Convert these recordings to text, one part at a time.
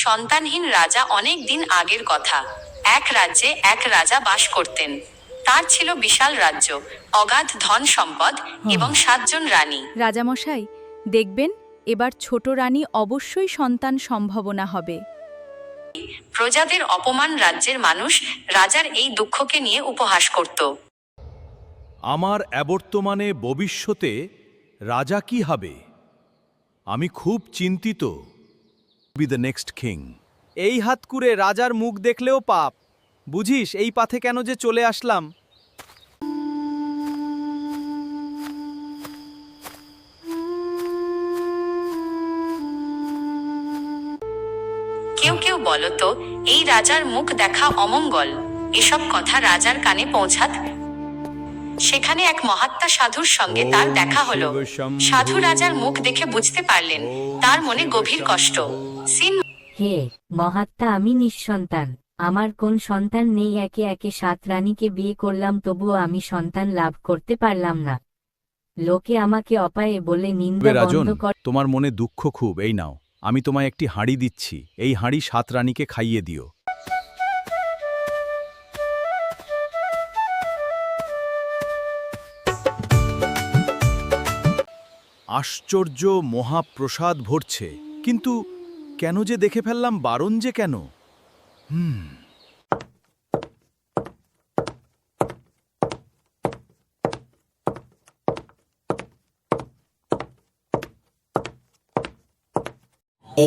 সন্তানহীন রাজা অনেক দিন আগের কথা। এক রাজ্যে এক রাজা বাস করতেন। তার ছিল বিশাল রাজ্য, অগাধ ধন সম্পদ এবং 7 জন রানী। রাজামশাই, দেখবেন এবার ছোট রানী অবশ্যই সন্তান সম্ভাবনা হবে। প্রজাদের অপমান রাজ্যের মানুষ রাজার এই দুঃখকে নিয়ে উপহাস করত। আমার অবর্তমানে ভবিষ্যতে রাজা কি হবে? আমি খুব চিন্তিত। B the next king. এই হাত কুরে রাজার মুখ দেখলেও পাপ। বুঝিস এই পাথে কেন যে চলে আসলাম? কেউ কেউ বলতো এই রাজার মুখ দেখা অমঙ্গল। এসব কথা রাজার কানে পৌঁছাত। সেখানে এক মহাত্মা সাধুর সঙ্গে তার দেখা হলো। সাধু রাজার মুখ দেখে বুঝতে পারলেন তার মনে গভীর কষ্ট। সিন হে মহাত্মা, আমি নিঃসন্তান। আমার কোন সন্তান নেই। একে একে 7 রানীকে বিয়ে করলাম, তবুও আমি সন্তান লাভ করতে পারলাম না। লোকে আমাকে অপায়ে বলে নিন্দা রাজন, বন্ধ কর। তোমার মনে দুঃখ খুব। এই নাও, আমি তোমায় একটি হাঁড়ি দিচ্ছি। এই হাঁড়ি 7 রানীকে খাইয়ে দিও। আশ্চর্য, মহাপ্রসাদ ভরছে, কিন্তু কেন যে দেখে ফেললাম? বারণ যে কেন?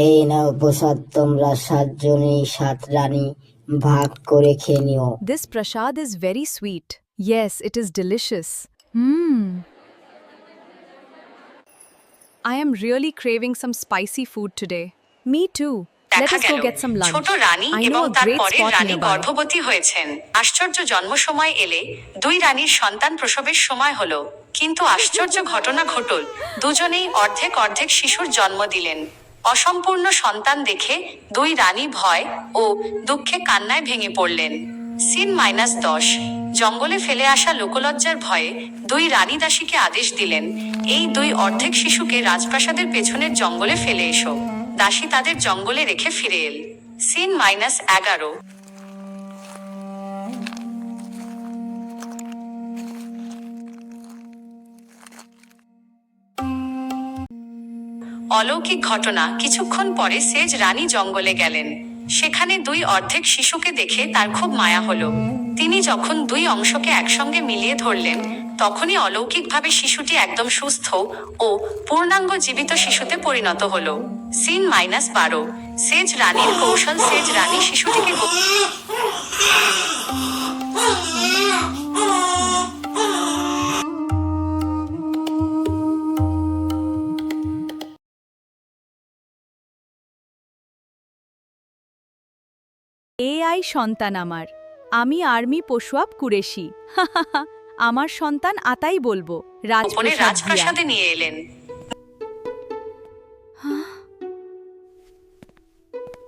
এই নাও প্রসাদ, তোমরা 7 জনেই 7 রানী ভাগ করে খেয়ে নিও। This prasad is very sweet. Yes, it is delicious. I am really craving some spicy food today. Me too. Let দেখা us go গেল get some lunch. ছোট রানী I এবং know a তার great পরের spot রানী nearby. গর্ভবতী হয়েছেন। আশ্চর্য, জন্ম সময় এলে 2 রানীর সন্তান প্রসবের সময় হলো। কিন্তু আশ্চর্য ঘটনা ঘটল, দুজনেই অর্ধেক অর্ধেক শিশুর জন্ম দিলেন। অসম্পূর্ণ সন্তান দেখে 2 রানী ভয় ও দুঃখে কান্নায় ভেঙে পড়লেন। সিন -10। জঙ্গলে ফেলে আসা লোকলজ্জার ভয়ে 2 রানী দাসীকে আদেশ দিলেন, এই 2 অর্ধেক শিশুকে রাজপ্রাসাদের পেছনের জঙ্গলে ফেলে এসো। দাসী তাদের জঙ্গলে রেখে ফিরে এল। সিন -11। অলৌকিক ঘটনা। কিছুক্ষণ পরে সেজ রানী জঙ্গলে গেলেন। সেখানে 2 অর্ধেক শিশুকে দেখে তার খুব মায়া হলো। তিনি যখন 2 অংশকে একসঙ্গে মিলিয়ে ধরলেন, তখনই অলৌকিকভাবে শিশুটি একদম সুস্থ ও পূর্ণাঙ্গ জীবিত শিশুতে পরিণত হলো। সিন -12। সেজ রানীর কৌশল। সেজ রানী শিশুটিকে AI সন্তান আমার। আমি আর্মি পশুয়াব কুরেশি। আমার সন্তান আতাই বলবো। গোপনে রাজপ্রাসাদ দিয়া। রাজপ্রাসাদে নিয়ে এলেন।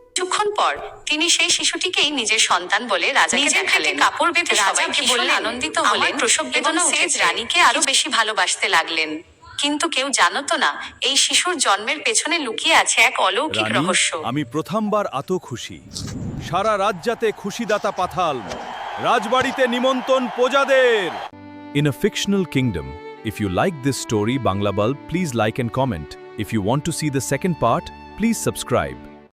কিছুক্ষণ পর তিনি সেই শিশুটিকেই নিজের সন্তান বলে রাজাকে দেখালেন। কাপড় বেঁধে সবাইকে বললেন, আনন্দিত হলেন। প্রসব বেদনা সেজ রানীকে আরো বেশি ভালোবাসতে লাগলেন। কিন্তু কেউ জানতো না এই শিশুর জন্মের পেছনে লুকিয়ে আছে এক অলৌকিক রানী, রহস্য। আমি প্রথমবার এত খুশি। সারা রাজ্যাতে খুশিদাতা পাথাল। রাজবাড়িতে নিমন্ত্রণ প্রজাদের। In a fictional kingdom, if you like this story Bangla Bulb, please like and comment. If you want to see the second part, please subscribe.